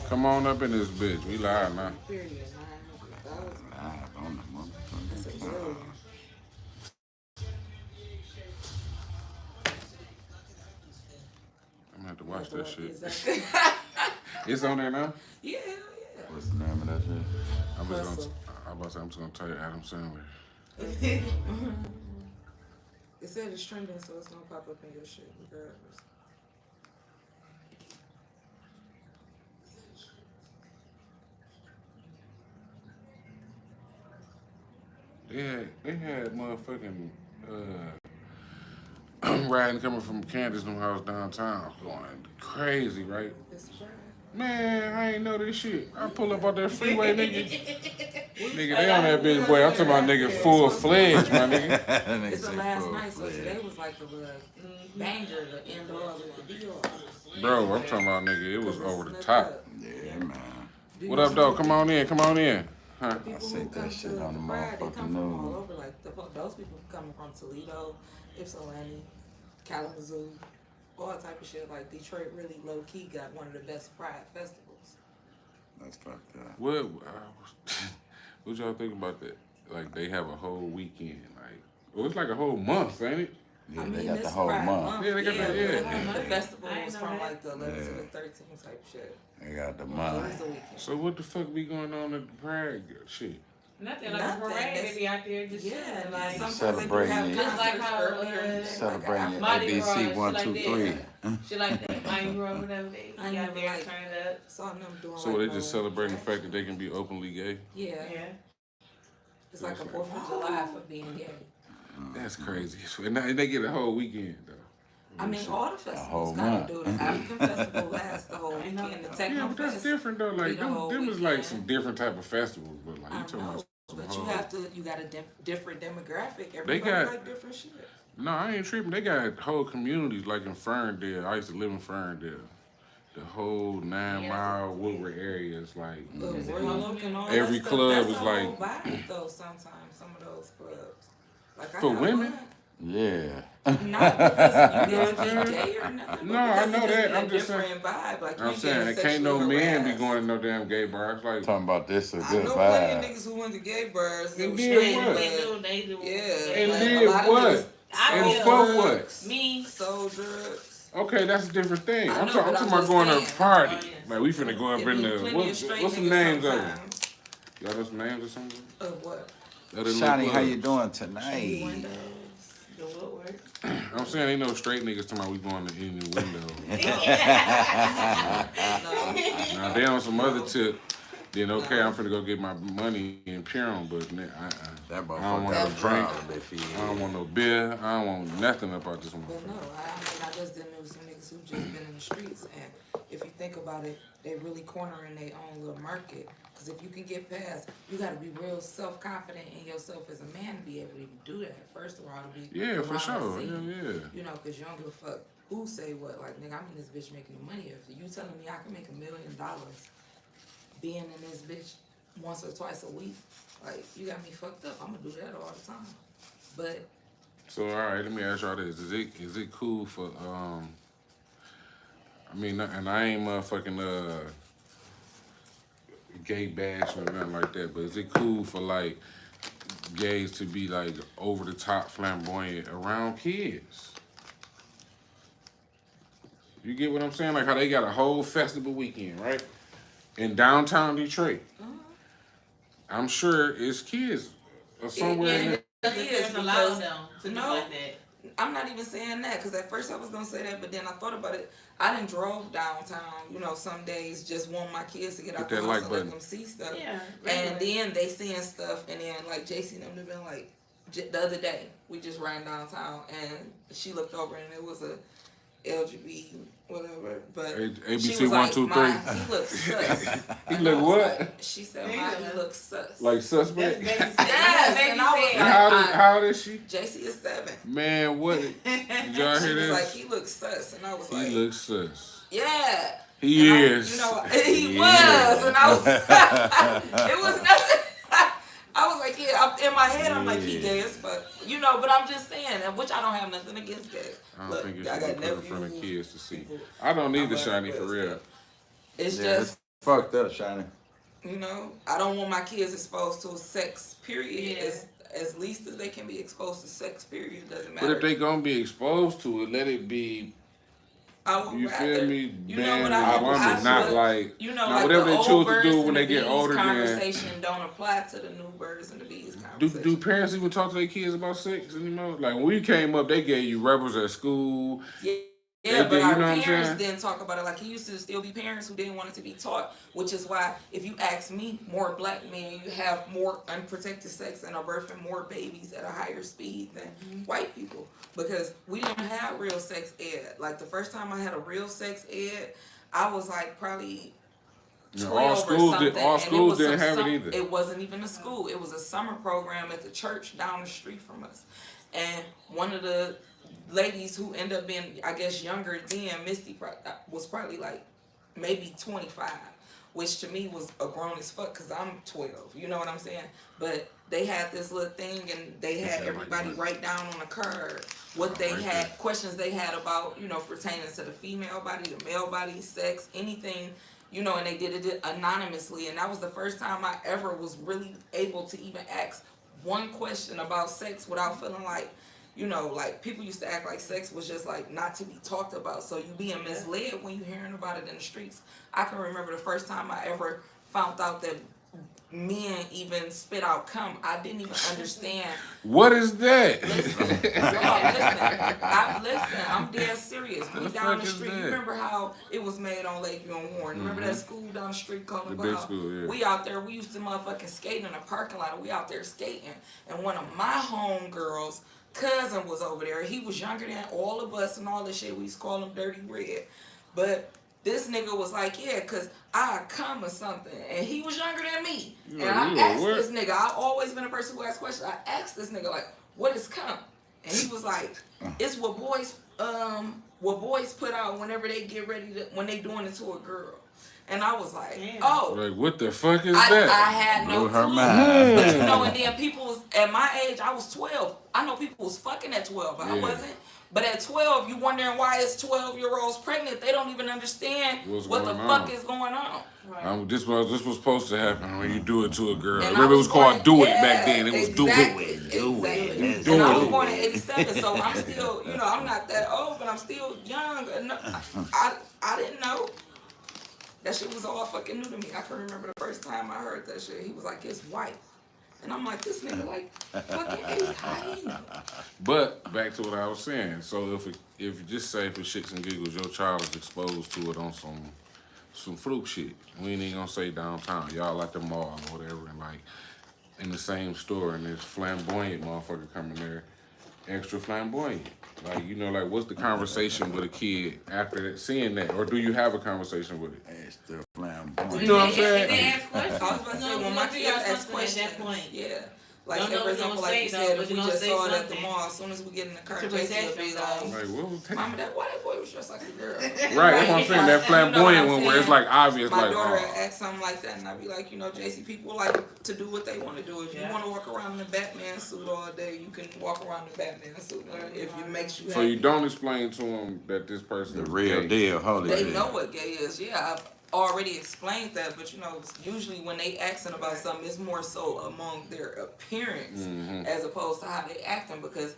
Come on up in this bitch. We live now. Period. 900,000. Live on the That's a motherfucking billion. I'm gonna have to You watch have to that watch shit. exactly. It's on there now. Yeah, hell What's the name of that shit? I'm just gonna. Hustle. I'm just gonna tell you Adam Sandler. yeah. It said it's trending, so it's gonna pop up in your shit regardless. They had motherfucking riding coming from Candace them house downtown going crazy, right? It's Friday. Man, I ain't know this shit. I pull up on that freeway, nigga. Nigga, they on that bitch, boy. I'm talking about nigga full fledged, my nigga. It's the last night, so today was like the banger, the end all of the be all. Bro, I'm talking about nigga, it was over the top. Yeah, man. What up, though? Come on in, come on in. Huh? People see who that come shit to on the the Pride, they motherfucking come from all news. over. Like those people coming from Toledo, Ypsilanti, Kalamazoo, all type of shit. Like Detroit really low key got one of the best Pride festivals. That's fucked up. What y'all think about that? Like, they have a whole weekend. Like, well, it's like a whole month, ain't it? Yeah, I they mean, got the this whole Pride month. Yeah, they got that, yeah. The festival I ain't was know from that. like the 11th to Yeah. the 13th type shit. They got the It was month. the weekend. So what the fuck be going on at the Pride shit? Nothing like Nothing, a parade. that's- They be out there just Yeah, chilling, and like sometimes Celebrating they it. do have Just like concerts how, earlier in the day, Celebrating like Mardi ABC Gras, shit 1, like 2, that. 3. shit like that. Mardi Gras, whatever they I be out never there like- turning up. saw them doing So like they no just celebrating the drag fact that they can be openly gay? Yeah, Yeah. it's like a That's 4th of July for being gay. That's crazy. And they get a whole weekend, though. I mean, all the whole festivals kind month. of do. The African festival lasts the whole I know. weekend. The Yeah, Techno but that's Fest, different, though. Like, be the whole them is like weekend. some different type of festivals, but like, you I talking know, about some but you got a different demographic. Everybody got- like different shit. No, I ain't tripping. They got whole communities like in Ferndale. I used to live in Ferndale. The whole 9 Mile Woodward area is like The Royal Oak and all Every that club stuff. is That's a like- whole vibe, though. Sometimes some of those clubs, like I For have women? one. Yeah. Not because you get to be gay or nothing. No, but I because know it that. Be I'm a just saying- different vibe. Like I'm you saying, getting it can't no sexually man be harassed. going to no damn gay bar. It's like, Talking about this a I good know plenty of vibe. niggas who went to gay bars. And was did straight, what? but They do. yeah, and like, did a lot of what? niggas I And feel for what? Me. sold drugs. Okay, that's a different thing. I I'm know, talking but I'm about just going to a saying. party. Oh, yeah. Like, we finna go up It in be the, plenty of straight what's some niggas names of them? sometimes. Y'all know some names or something? Of what? Other than Shani, the how you clubs. doing Shady tonight? windows. The woodwork. I'm saying ain't no straight niggas talking about we going to any window. No. Now, they on some other tip, then okay, I'm finna go get my money in Pyram, but That I don't motherfucker want got no a drink. problem if he I don't want no beer. I don't want nothing about this one. But no, I just didn't know some niggas who just been in the streets, and if you think about it, they really cornering their own little market. Because if you can get past, you got to be real self-confident in yourself as a man to be able to even do that. First of all, to be Yeah, for around sure. the scene. Yeah. You know, because you don't give a fuck who say what. Like, nigga, I'm in this bitch making money. If you telling me I can make $1 million being in this bitch once or twice a week, like, you got me fucked up. I'm gonna do that all the time. But So all right, let me ask y'all this: is it cool for I mean, and I ain't motherfucking gay bash or nothing like that, but is it cool for like gays to be like over the top flamboyant around kids? You get what I'm saying? Like how they got a whole festival weekend, right? In downtown Detroit. I'm sure it's kids or somewhere in there. There's a lot of them to do No. like that. I'm not even saying that because at first I was gonna say that, but then I thought about it. I done drove downtown, you know, some days just want my kids to get out Hit the that house like and let button. them see stuff. Yeah. And regular. then they seeing stuff, and then like JC and them have been like, the other day we just ran downtown and she looked over and it was a LGBT whatever, but ABC she was 1, 2, 3. like, he looks sus. He And look I was what? like- she said, he looks sus. Like That's suspect? basic. Yes, and I was And like, how old is she? JC is 7. Man, what? Did y'all She hear was like, this? he looks sus, and I was He like, looks sus. yeah. He And is. you know, he He was, is. and I was, it was nothing. I was like, yeah, in my head, I'm like, he gay as fuck. You know, but I'm just saying, and which I don't have nothing against gays. I don't Look, think it I should be got put in front of nephews, kids to see. people. I don't need the I'm shiny like, for real. It's Yeah, just, Fucked up, Shiny. You know, I don't want my kids exposed to sex. Period. Yeah. As least as they can be exposed to sex. Period. Doesn't But matter. if they gonna be exposed to it, let it be. I would You rather, feel me? You know Man what and I woman, not would- like you know, now like whatever the they old choose to birds do and when the they get bees older. Then conversation don't apply to the new birds and the bees do conversation. parents even talk to their kids about sex anymore? Like when we came up, they gave you rebels at school. Yeah, They but did, our you know what I'm parents saying? didn't talk about it. Like, it used to still be parents who didn't want it to be taught, which is why, if you ask me, more black men, you have more unprotected sex and are birthing more babies at a higher speed than white people. Because we didn't have real sex ed. Like, the first time I had a real sex ed, I was like probably You know, 12 all or schools something. did. All and it schools was didn't some have it either. It wasn't even a school. It was a summer program at the church down the street from us. And one of the ladies who ended up being, I guess, younger then, Misty, was probably like maybe 25, which to me was a grown as fuck because I'm 12. You know what I'm saying? But they had this little thing and they had everybody write down on a card what they had, questions they had about, you know, pertaining to the female body, the male body, sex, anything, you know, and they did it anonymously. And that was the first time I ever was really able to even ask one question about sex without feeling like, you know, like people used to act like sex was just like not to be talked about. So you being misled when you hearing about it in the streets. I can remember the first time I ever found out that men even spit out cum. I didn't even understand. What is that? Listen, I'm dead serious. We the down fuck the is street. that? You remember how it was made on Lakeview and Warren? Remember that school down the street called The big school, yeah. We out there, we used to motherfucking skate in the parking lot, and we out there skating. And one of my homegirls' cousin was over there. He was younger than all of us and all this shit. We used to call him Dirty Red. But this nigga was like, yeah, cause I come or something. And he was younger than me. And I asked this nigga, I've always been a person who asks questions. I asked this nigga, like, what is cum? And he was like, it's what boys put out whenever they get ready to, when they doing it to a girl. And I was like, oh. Like, what the fuck is I that? had no Blew her clue. mind. But you know, and then people was, at my age, I was 12. I know people was fucking at 12. I Yeah. wasn't. But at 12, you wondering why it's 12-year-olds pregnant. They don't even understand What's what the going fuck on. is going on. Right. This was supposed to happen when you do it to a girl. And Remember, I it was called born- "Do It" yeah, back then. It was exactly, Do it. Exactly. Let's And I do was it. born in 87, so I'm still, you know, I'm not that old, but I'm still young. I didn't know. That shit was all fucking new to me. I can remember the first time I heard that shit. He was like, it's white. And I'm like, this nigga like fucking 8. I ain't know. But back to what I was saying. So if you just say for shits and giggles, your child is exposed to it on some fluke shit. We ain't even gonna say downtown. Y'all at the mall or whatever, and like in the same store, and this flamboyant motherfucker coming there, extra flamboyant. Like, you know, like what's the conversation with a kid after that, seeing that, or do you have a conversation with it? Hey, still flamboyant. You know what I'm saying? They ask questions. I was about to say, when my kids ask questions, at that point. yeah. Like, Don't say, know for what you're example, gonna like you say, said, though, if but we you're just gonna saw say it at the something. mall, as soon as we get in the car, To Jesse protect will be yourself. like, Like, what was taking? Mama, that white boy was dressed like a girl. Right, that's what I'm saying. That You know what flamboyant I'm one where it's saying? like obvious, My like, daughter oh. asked something like that, and I'd be like, you know, JC, people like to do what they want to do. If you Yeah. want to walk around in a Batman suit all day, you can walk around in a Batman suit. If it makes you So happy. you don't explain to them that this person The is real gay. deal, holy They shit. know what gay is. Yeah, I've already explained that, but you know, usually when they asking about something, it's more so among their appearance as opposed to how they acting, because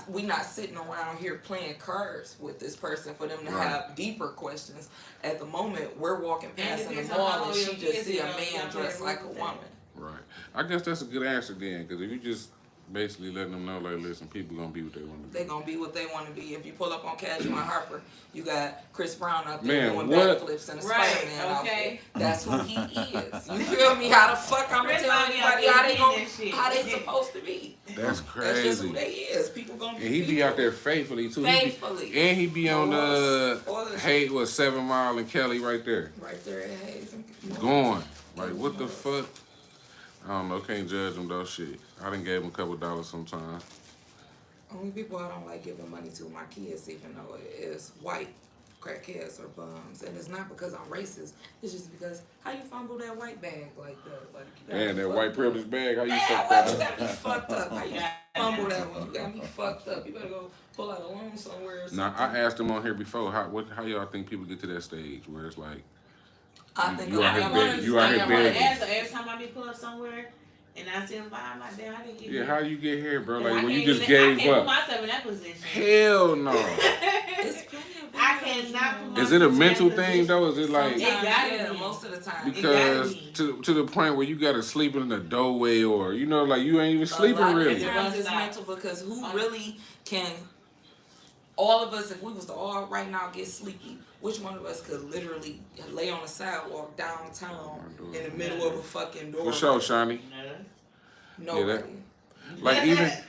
we not sitting around here playing cards with this person for them to have deeper questions. At the moment, we're walking past in the depends on mall how and old she your just kids see a is, man don't dressed play like a with woman. Right. I guess that's a good answer then, because if you just basically letting them know, like, listen, people gonna be what they want to They be. gonna be what they want to be. If you pull up on Casual and Harper, you got Chris Brown up there Man, doing what? backflips in a Right, Spider-Man okay. outfit. That's who he is. You feel me? How the fuck I'm gonna Chris tell Brown anybody out how there they gonna, getting that shit. how they supposed to be? That's That's just crazy. who they is. People gonna be. And he be people. out there faithfully too. Faithfully. And he be on All the this- Hey, what 7 Mile and Kelly right there, right there at Hayes. going like what the fuck. I don't know. Can't judge him though. Shit, I done gave him a couple dollars sometimes. Only people I don't like giving money to my kids, even though it is white crackheads or bums, and it's not because I'm racist. It's just because how you fumble that white bag like that? Like, you got And me that fucked white up. privilege bag, how you Yeah, fuck why you that got me up? fucked up? How you fumble that one? You got me fucked up. You better go pull out a loan somewhere or something. Now I asked him on here before, how y'all think people get to that stage where it's like I think You a out here lot begging- of you out here begging. Every time I be pull up somewhere and I see them buy, I'm like, damn, I didn't get Yeah, here. how you get here, bro? I Like when you can't just even- I gave can't put up. myself in that position. Hell no. It's plenty of I videos, cannot you put know. Is it a myself in mental that thing position. though? Is it like Sometimes, gotta yeah, be. most of the time. because Exactly. to the point where you gotta sleep in the doorway or you know like you ain't even sleeping a lot really? of times it's Stop. mental because who really can? All of us, if we was to all right now get sleepy, which one of us could literally lay on the sidewalk downtown in the middle of a fucking door? For sure, Shani. Nobody. Yeah, Like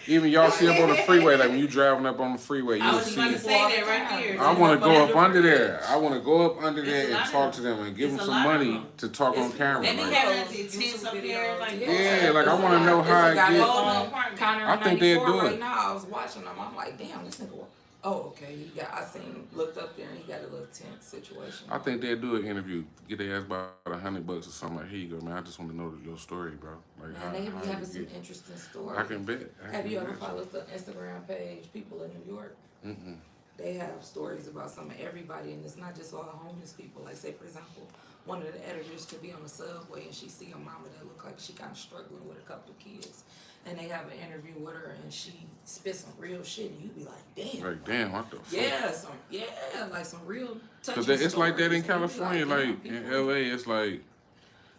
even y'all see up on the freeway, like when you driving up on the freeway, I you'll was was see. about to say that right there. I want to go up Under under bridge. there. I want to go up under It's there a and lot of talk them. to them and give them It's a some lot of money them. to talk on It's camera. They be Like, having Videos, the tents YouTube up there, videos, like, Yeah, like, I It's wanna a know lot. how It's a guy it that's gets- on apartment. Counter I think they'd 94 do right it. now. I was watching him. I'm like, damn, this nigga. Oh, okay. He got. I seen him, looked up there and he got a little tent situation. I think they'd do an interview, get their ass about $100 or something. Like, here you go, man. I just want to know your story, bro. Like, Man, they be how having you some get- interesting stories. I can bet. Have you ever followed the Instagram page People in New York? Mm-mm. They have stories about some of everybody, and it's not just all homeless people. Like, say for example, one of the editors could be on the subway and she see a mama that look like she kind of struggling with a couple of kids, and they have an interview with her, and she spits some real shit, and you be like, damn. Like, damn, what the fuck? Like some real touching Because it's like that stories, in and you be California, damn, like in people- LA, it's like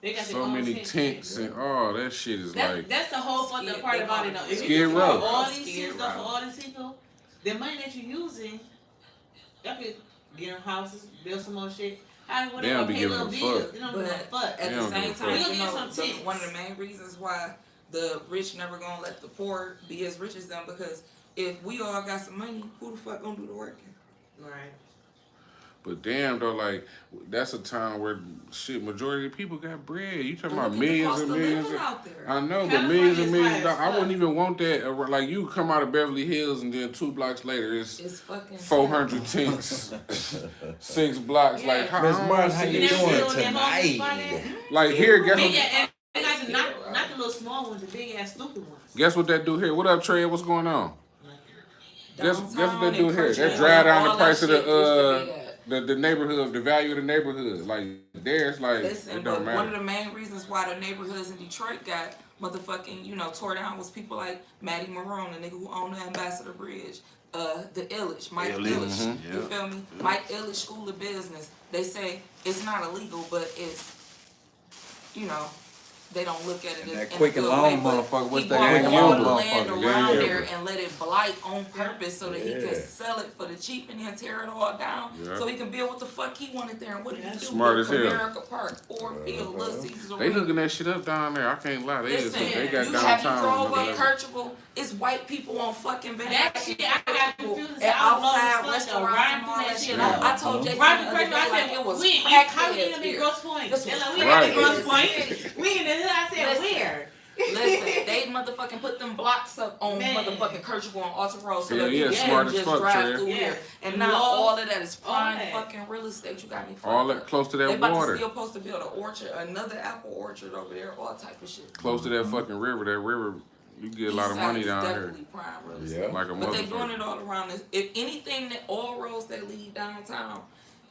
They got their so own many tent tents shit. and all that shit is like. That's the whole fucked up Skid- part they about call it it though. If Skid you just Row. for all these Skid shit stuff for Row. all these people, the money that you're using, y'all could get them houses, build some more shit. How They whatever, don't be pay giving little a bills. fuck. They don't give a But fuck. at They the don't same give a time, fuck. you We gonna know, get some tents. one of the main reasons why the rich never gonna let the poor be as rich as them, because if we all got some money, who the fuck gonna do the working? Right. But damn though, like that's a time where shit, majority of the people got bread. You talking Look about at the millions cost and of millions? living out there. I know, but California millions and is millions. high Of as dollars. I wouldn't fuck. even want that. Like you come out of Beverly Hills and then 2 blocks later it's It's fucking 400 tents, 6 blocks. Like how, Miss I don't Martin, wanna how see you You this never doing see shit. on that homeless spot tonight? at? Like here, guess Big what? ass, and not the little small ones, the big ass stupid ones. Guess what that do here? What up, Trey? What's going on? Guess what downtown they do and here? Kirkland, They drive down all the that price of shit used to be at. the neighborhood, the value of the neighborhood. Like there, it's like Listen, it but don't one of matter. the main reasons why the neighborhoods in Detroit got motherfucking, tore down was people like Matty Marone, the nigga who owned the Ambassador Bridge, the Illich, Mike Illich, Illich, yeah. you feel me? Mike Illich School of Business. They say it's not illegal, but it's, they don't look at it And in that a Quick and good Long way, but motherfucker, what's he that bought Quick and all Long the land motherfucker? around Yeah. there and let it blight on purpose so that he Yeah. could sell it for the cheap and then tear it all down Yeah. so he can build what the fuck he wanted there. And what did he do? Smart Built as hell. America Park, Ford Field, Little Caesars They Arena. hooking that shit up down there. I can't lie. Listen, They got you downtown. drove up whatever. Kirchhoff, it's white people on fucking Van That Dyke, shit, I got confused. and I was outside blown as fuck, though. restaurants Riding and all through that that shit. shit. I told Jason the Roger other Craig, day, I like, said, it was we crack how we heads gonna be here. Grosse Point? This They're was like, we crack ain't Grosse heads. Point. We in the hood. I said, Listen. where? Listen, they motherfucking put them blocks up on Man. motherfucking Kirchhoff on Alta Road so Hell that yeah, people smart can as just fuck, drive Trey. through Yeah. here. And now Laws, all of that is all prime that. fucking real estate. You got me fucked All up. that close to They that about to water, still supposed to build an orchard, another apple orchard over there, all type of shit. close to that fucking river. That river, you get a lot of East side money is down here. definitely prime real estate. Yeah. Like a But they doing motherfucker. it all around this. If anything that all roads that lead downtown,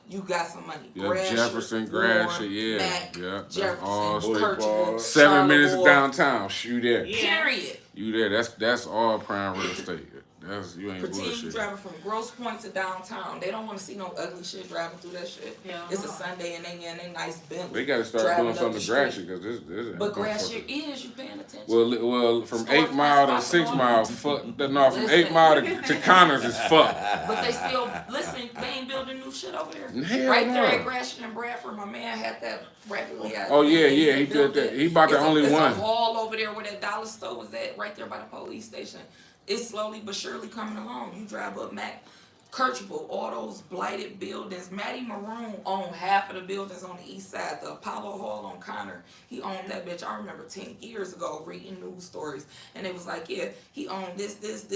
you got some money. Yeah, Gratiot, Jefferson, Warren, Gratiot, yeah, Mack, yeah. That's Jefferson, all Kirchhoff, 7 minutes of Charlotte, downtown. You there? Yeah. Period. You there? That's all prime real estate. That's you ain't Pretend you bullshit. driving from Grosse Point to downtown. They don't want to see no ugly shit driving through that shit. Yeah. It's a Sunday and they in they nice Bentley. They got to start driving doing up something the to street. Gratiot because this. But Gratiot is, you paying attention. Well, from Store 8 Mile to spots 6 on Mile, it. fuck. No, from 8 Listen. Mile to Connors is fuck. But they still, listen, they ain't building new shit over there. Hell Right there no. at Gratiot and Bradford, my man had that rapidly out. Oh, yeah, yeah, he built did that. it. He bought the It's only it's one. a hall over there where that dollar store was at, right there by the police station. It's slowly but surely coming along. You drive up Mac, Kirchhoff, all those blighted buildings. Matty Maroon owned half of the buildings on the east side. The Apollo Hall on Connor, he owned that bitch. I remember 10 years ago reading news stories, and it was like, yeah, he owned this, and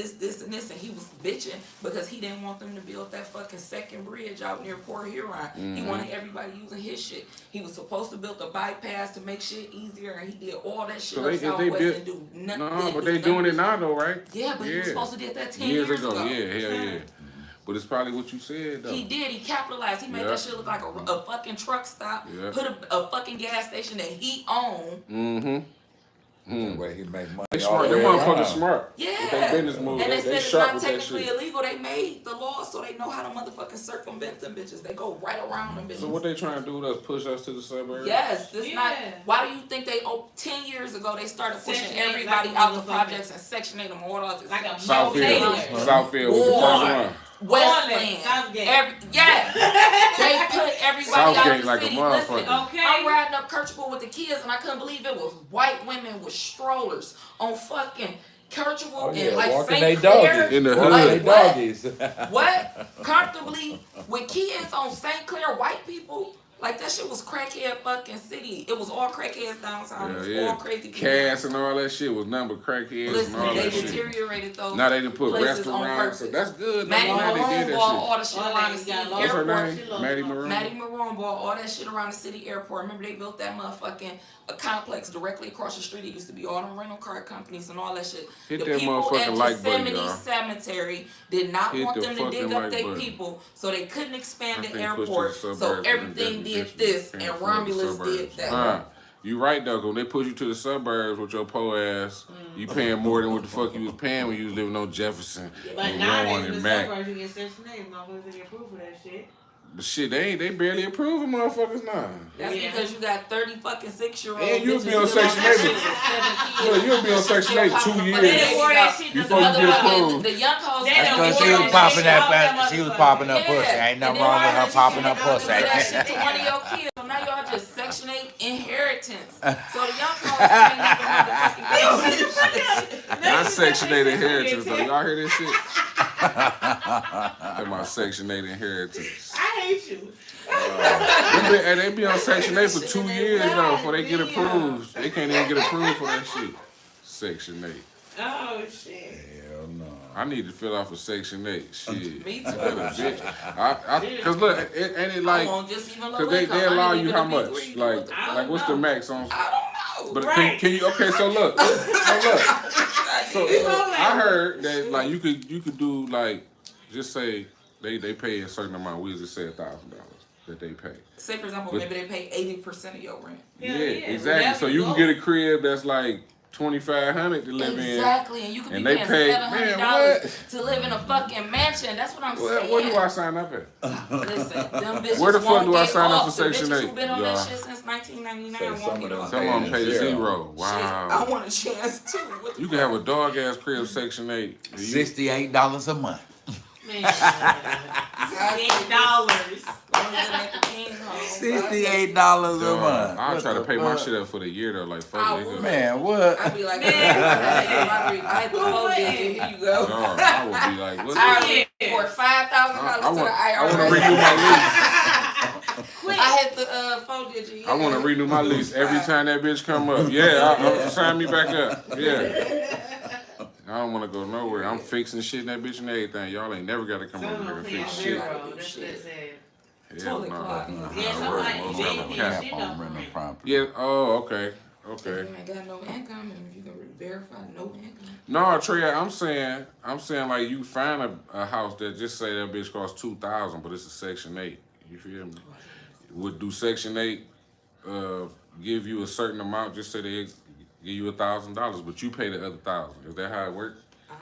this, and he was bitching because he didn't want them to build that fucking second bridge out near Port Huron. He wanted everybody using his shit. He was supposed to build a bypass to make shit easier, and he did all that shit So up they Southwest built- and do nothing. No, but they doing it now though, right? Yeah, but he was supposed to did that 10 years ago. ago. Yeah, hell yeah. But it's probably what you said though. He did. He capitalized. He made Yeah. that shit look like a fucking truck stop. Yeah. Put a fucking gas station that he owned. Mm-hmm. The way he make money. They all smart. the Them way motherfuckers around. smart. Yeah. With their business moves. And they They said it's sharp not with that technically shit. illegal. They made the law so they know how to motherfucking circumvent them bitches. They go right around them bitches. So what they trying to do with us? Push us to the suburbs? Yes, this not. Yeah. Why do you think they? 10 years ago they started pushing Section 8 everybody like out the motherfuckers. projects and Section 8 them all out. Like a Southfield. Taylor. Southfield was the first one. Westland, Southgate. they put everybody out Southgate the like a city. motherfucker. Listen, Okay. I'm riding up Kirchhoff with the kids, and I couldn't believe it was white women with strollers on fucking Kirchhoff Oh, yeah, and like walking St. they Clair. doggies. In the Walking hood. they Like what? doggies. What? Comfortably with kids on St. Clair, white people. Like that shit was crackhead fucking city. It was all crackheads downtown. It was all crazy people. Cash and all that shit was nothing but crackheads Listen, and all they that shit. deteriorated those. Now they done put places on restaurants. purpose. That's good. Maddie I'm glad they Maroon did bought that shit. all the shit All around that the got city lost. What's her airport. name? Maddie Maroon. Maddie Maroon bought all that shit around the city airport. Remember they built that motherfucking a complex directly across the street. It used to be all them rental car companies and all that shit. Hit the that people motherfucking at like button, Yosemite y'all. Cemetery did not Hit want the them to dig fucking up like their button. people, so they couldn't expand I the think push to airport. the So suburbs everything and did then this, paying and for the Romulus suburbs. did that. You right though, 'cause when they push you to the suburbs with your po ass, you paying more than what the fuck you was paying when you was living on Jefferson But and nowadays Rowan in the and Mac. suburbs, you get Section 8. Motherfuckers get approved for that shit. But shit, they barely approving motherfuckers now. That's Yeah. because you got 30 fucking 6-year-olds. And you'll be on bitches living Section that 8. shit with 7 kids. Well, you'll be on Section 8 2 Still popping years fucking They wore that shit before you the get motherfucking- approved. The young hoes. They got don't no Because want she more was than popping that that, shit. she was popping her Yeah. pussy. Ain't nothing And wrong then with her why popping her you can't pussy. do that shit to one of your kids. So now y'all just Section 8 inheritance. So the young hoes can't even motherfucking get this shit. Not Section 8 inheritance though. Y'all hear this shit? That's my Section 8 inheritance. I hate you. They be on Section 8 for 2 years though before they get approved. They can't even get approved for that shit. Section 8. Oh, shit. Hell no. I need to fill out for Section 8. Shit. Me too. What a bitch. Cause look, ain't it I like, want just even low cause they income. I allow need you even how to be much? greedy. Like, What the I fuck? like what's the know. max on? I don't know. But Right. can you? Okay, so look. So You know I that. heard that like you could do like just say they pay a certain amount. We just say $1,000 that they pay. Say for example, But- maybe they pay 80% of your rent. Yeah, Hell yeah. exactly. Whatever So you you can go. get a crib that's like $2,500 to live Exactly, and you could be And they paying pay- $700 man, what? to live in a fucking mansion. That's what I'm in. saying. Where do I sign up at? Listen, them bitches Where the fuck won't do I get sign up off. for The Section bitches 8, who been on y'all? that shit since 1999 Say won't some get of off. them Some of them Paying pay zero. zero. Shit, I Wow. want a chance too. What the You can have a dog ass crib Section 8. You- $68 a month. Man, $8. $68 a Dog, month. I'll What try to the pay my fuck? shit up for the year though. Like I fuck it. would. Man, what? I'd be like, Man. I had to fold it. Here you go. Dog, I would be like, what? I Yeah. for $5,000 to the I want to IRS. renew my lease. Quick. I hit the 4 digit. I want to renew my lease every time that bitch come up. Yeah, sign me back up. Yeah. I don't want to go nowhere. I'm fixing shit in that bitch and everything. Y'all ain't never got to come Some over of here them and paying fix shit. zero. That's what it said. Hell Toilet no. clogging. Yeah, some work like most they of ain't them paying cap shit on up for rental rent. property. Yeah, oh, okay. You Okay. ain't got no income, and you can verify no income. No, Trey, I'm saying like you find a house that just say that bitch costs $2,000, but it's a Section 8. You feel me? Would do Section 8 give you a certain amount? Just say they give you $1,000, but you pay the other $1,000. Is that how it works? I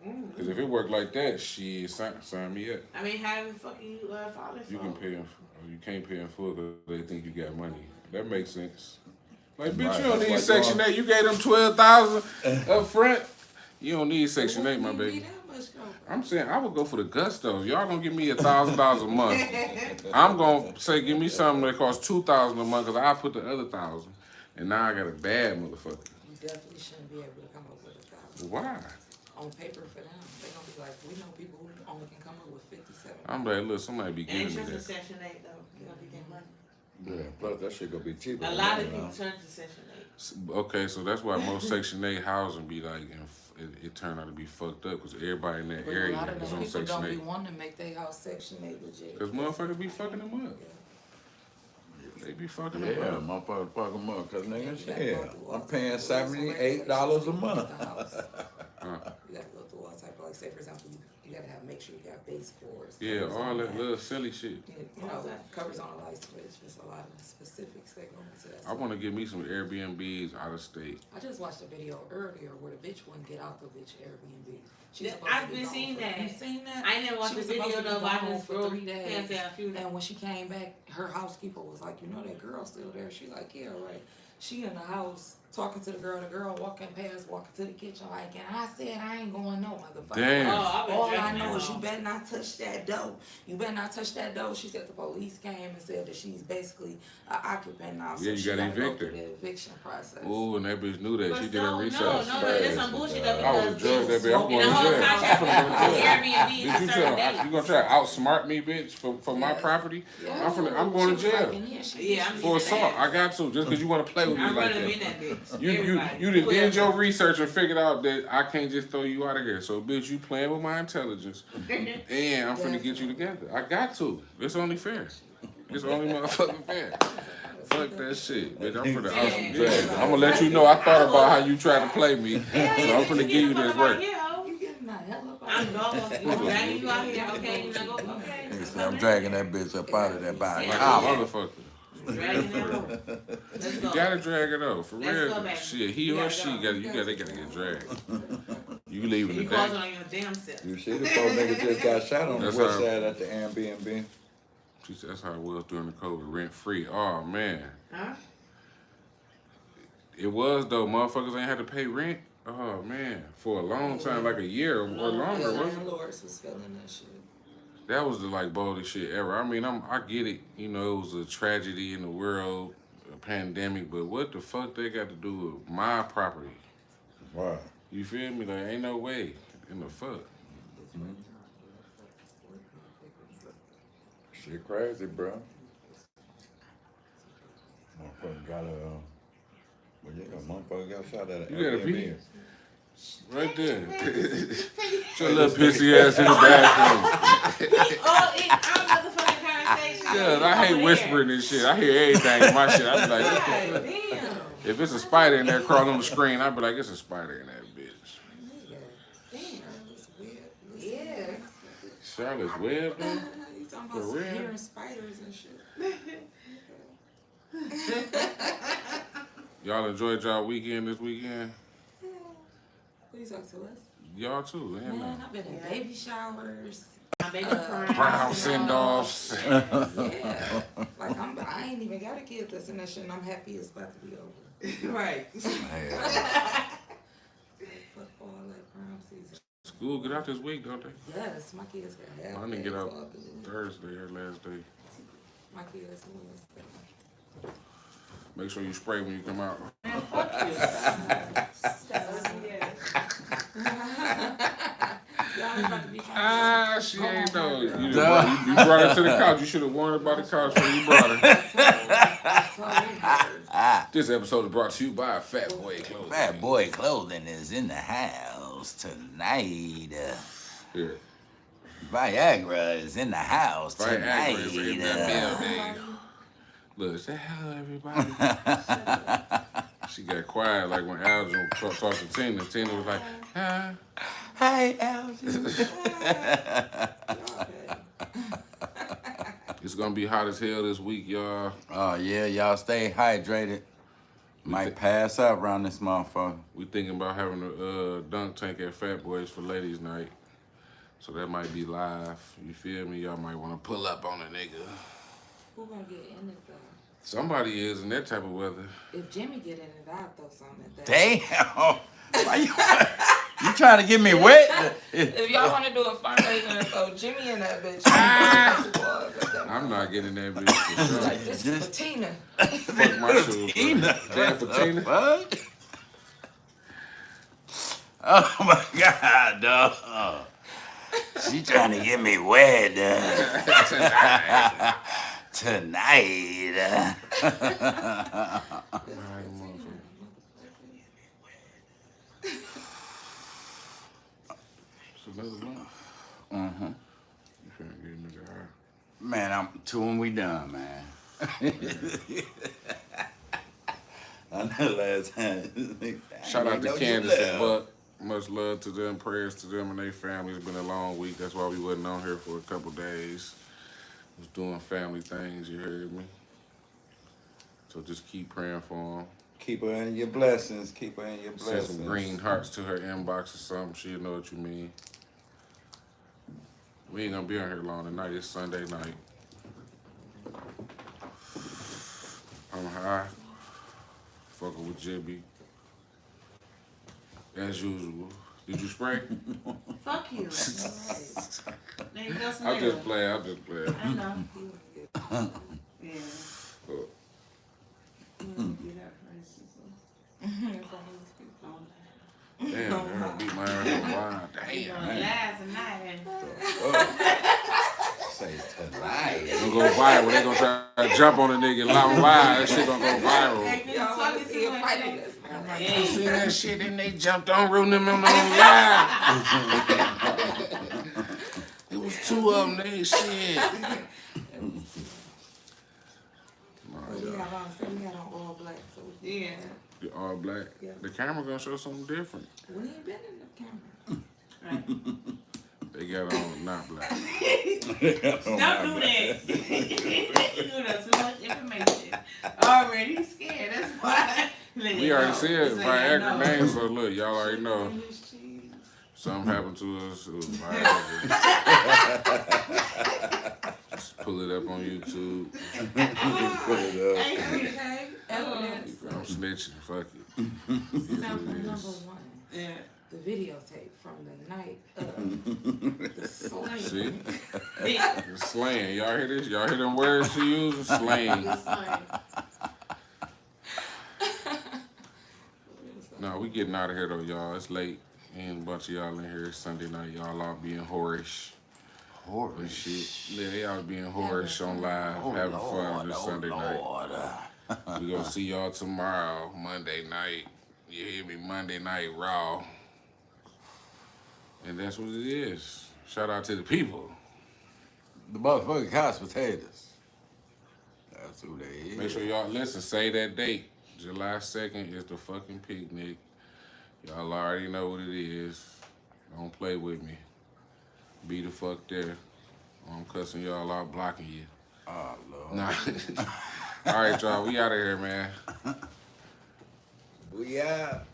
don't know. Because if it worked like that, shit, sign me up. I mean, having fucking you fathers. You can pay in, you can't pay in full because they think you got money. That makes sense. Like, bitch, Right, you don't that's need like Section y'all- 8. You gave them $12,000 up front. You don't need Section 8, my Wouldn't baby. be that much, though. I'm saying I would go for the gusto. Y'all gonna give me $1,000 a month. I'm gonna say give me something that costs $2,000 a month because I put the other $1,000, and now I got a bad motherfucker. You definitely shouldn't be able to come up with $1,000 Why? on paper for them. They gonna be like, we know people who only can come up with 57. I'm like, look, somebody be giving And me just in that. Section 8 though. You gonna be getting money. Yeah, plus that shit gonna be cheaper. A than lot that, of you know. people turn to Section 8. Okay, so that's why most Section 8 housing be like, it turned out to be fucked up because everybody in that But a area lot of is them on people Section don't 8. be wanting to make their house Section 8 legit. Because motherfuckers be fucking them up. They be fucking them Yeah, up. motherfucker, fuck 'em up, cause nigga, You gotta go yeah, through all I'm type paying of rules and $78 a regulations to month. get the house. Huh. You gotta go through all type of, like, say for example, you gotta make sure you got baseboards. Yeah, covers all on that little silly shit. You know, covers on a light switch. There's a lot of specifics that go into that. I want to get me some Airbnbs out of state. I just watched a video earlier where the bitch wouldn't get out the bitch Airbnb. I've been seeing that. You seen that? I didn't watch She the was supposed video to be though, but I gone just for scrolled 3 days. past that a few days. And when she came back, her housekeeper was like, you know that girl's still there. She like, yeah, right. She in the house talking to the girl walking past, walking to the kitchen like, and I said I ain't going no motherfucker. Damn. All I know is you better not touch that door. You better not touch that door. She said the police came and said that she's basically an occupant now. So Yeah, you she gotta gotta go evict her. through the eviction process. Ooh, and that bitch knew that. But She did her no, research. no, that's some bullshit though, I would have because judged that bitch. I'm In going in to the whole jail. contract, I'm finna go to jail. Airbnb Did is you a certain tell? day. You gonna try to outsmart me, bitch, for my Yes. property? Yeah. I'm going to She was jail breaking in. She- Yeah, I'm for getting assault. that. I got to just because you want to play with me I'm like running in that. that bitch. You Everybody. done did Whoever. your research and figured out that I can't just throw you out of here. So bitch, you playing with my intelligence, and I'm finna get you together. I got to. It's only fair. It's only motherfucking fair. Fuck that shit, bitch. I'm finna I'm gonna let you know I thought about how you tried to play me, so I'm finna give you this work. You getting my hell up out I'm of dog. You dragging you out here, okay? You not go, okay? Nigga said, I'm dragging that bitch up out of there by a Like a collar. motherfucker. Dragging that rope. Let's You go. gotta drag it out for Let's real. go back. Shit, he We or gotta she go. they gotta get dragged. You leaving You today? causing on your damn self. You see the four niggas just got shot on the That's west how- side at the Airbnb. She said that's how it was during the COVID, rent free. Oh man, Huh? it was though. Motherfuckers ain't had to pay rent. Oh man, for a long time, like a year or longer, The wasn't it? landlords was feeling that shit. That was the like boldest shit ever. I mean, I get it. You know, it was a tragedy in the world, a pandemic, but what the fuck they got to do with my property? Wow. You feel me? Like, ain't no way in the fuck. Shit crazy, bro. Motherfucker got a, well, yeah, motherfucker got shot at an You gotta Airbnb. pee. Right there. Your little pissy ass in the bathroom. Oh, I'm motherfucking conversation. Yeah, I hate whispering and shit. I hear everything in my shit. I be like, what the fuck? God damn. If it's a spider in there crawling on the screen, I be like, it's a spider in that bitch. Charlotte's Web. Yeah. Charlotte's Web, though? You talking For about real? hearing spiders and shit. Y'all enjoyed y'all weekend this weekend? Please talk to us. Y'all too, Man, man. I've been in baby showers. My baby crying. Brown send-offs. Yeah. Like, I ain't even got a kid that's in that shit, and I'm happy it's about to be over. Right. Yeah. Fuck all that prom season. School get out this week, don't they? Yes, my kids got half. I didn't get days out off this week. Thursday or last day. My kids Wednesday. Make sure you spray when you come out. Man, fuck you. Y'all about to be trying Ah, she ain't though. You brought her to the couch. You should have warned her about the couch when you brought her. to. This episode is brought to you by Fat Boy Clothing. Fat Boy Clothing is in the house tonight. Here. Viagra is in the house tonight. Viagra is in the building. Look, say hello, everybody. She got quiet like when Algin talked to Tina. Tina was like, hi. Hi, Alvin. It's gonna be hot as hell this week, y'all. Oh, yeah, y'all stay hydrated. Might pass out around this motherfucker. We thinking about having a dunk tank at Fat Boys for ladies' night. So that might be live. You feel me? Y'all might want to pull up on a nigga. Who gonna get in it though? Somebody is in that type of weather. If Jimmy get in it, I'll throw something at that. Damn. Why you trying to get me wet? If y'all want to do a fundraiser and throw Jimmy in that bitch, I'm not getting that bitch for sure. like this is for Tina. Fuck my shoes. Tina. Damn for Tina. What? Oh my God, dog. She trying to get me wet tonight. It's another one. Mm-hmm. You finna get nigga high. Man, I'm two and we done, man. I know last time. Shout out to You Candace and left. Buck. Much love to them, prayers to them and their family. It's been a long week. That's why we wasn't on here for a couple days. Was doing family things, you heard me? So just keep praying for them. Keep her in your blessings. Keep her in your Send blessings. some green hearts to her inbox or something. She'll know what you mean. We ain't gonna be on here long tonight. It's Sunday night. I'm high. Fucking with Jibby. As usual. Did you spray? Fuck you. There you go, I'm Snail. just playing. I'm just playing. I know. Yeah. Oh, You got friends. damn, they're gonna beat my ass for a while. You Damn. gonna last tonight. Say tonight. It's gonna go viral. They gonna try to jump on a nigga and lock him wide. That shit gonna go viral. Y'all want to see a fight in this? I seen that shit and they jumped on Ruin them on the live. It was two of them, they shit. We have on, so we got on all black, so Yeah. You all black. Yeah. The camera gonna show something different. we ain't been in the camera. Right. They got on not black. Don't do that. You know too much information. Already scared. That's why. We already said by acting names, so look, y'all already know. Cheese. Something happened to us. It was viral. Just pull it up on YouTube. Put it up. Okay, evidence. I'm snitching. Fuck it. Sample number one. Yeah. The videotape from the night of the slaying. See? Yeah. The slang. Y'all hear this? Y'all hear them words she using? Slang. It's like, No, we getting out of here though, y'all. It's late. And a bunch of y'all in here. It's Sunday night. Y'all all being whorish and Horrible shit. Yeah, they all being whorish on live, Oh, having Lord, fun this oh, Sunday night. Lord. We gonna see y'all tomorrow, Monday night. You hear me? Monday night Raw. And that's what it is. Shout out to the people. The motherfucking couch potatoes. That's who they is. Make sure y'all listen. Say that date. July 2nd is the fucking picnic. Y'all already know what it is. Don't play with me. Be the fuck there. I'm cussing y'all out, blocking you. Oh, Lord. Nah. All right, y'all. We out of here, man. We out.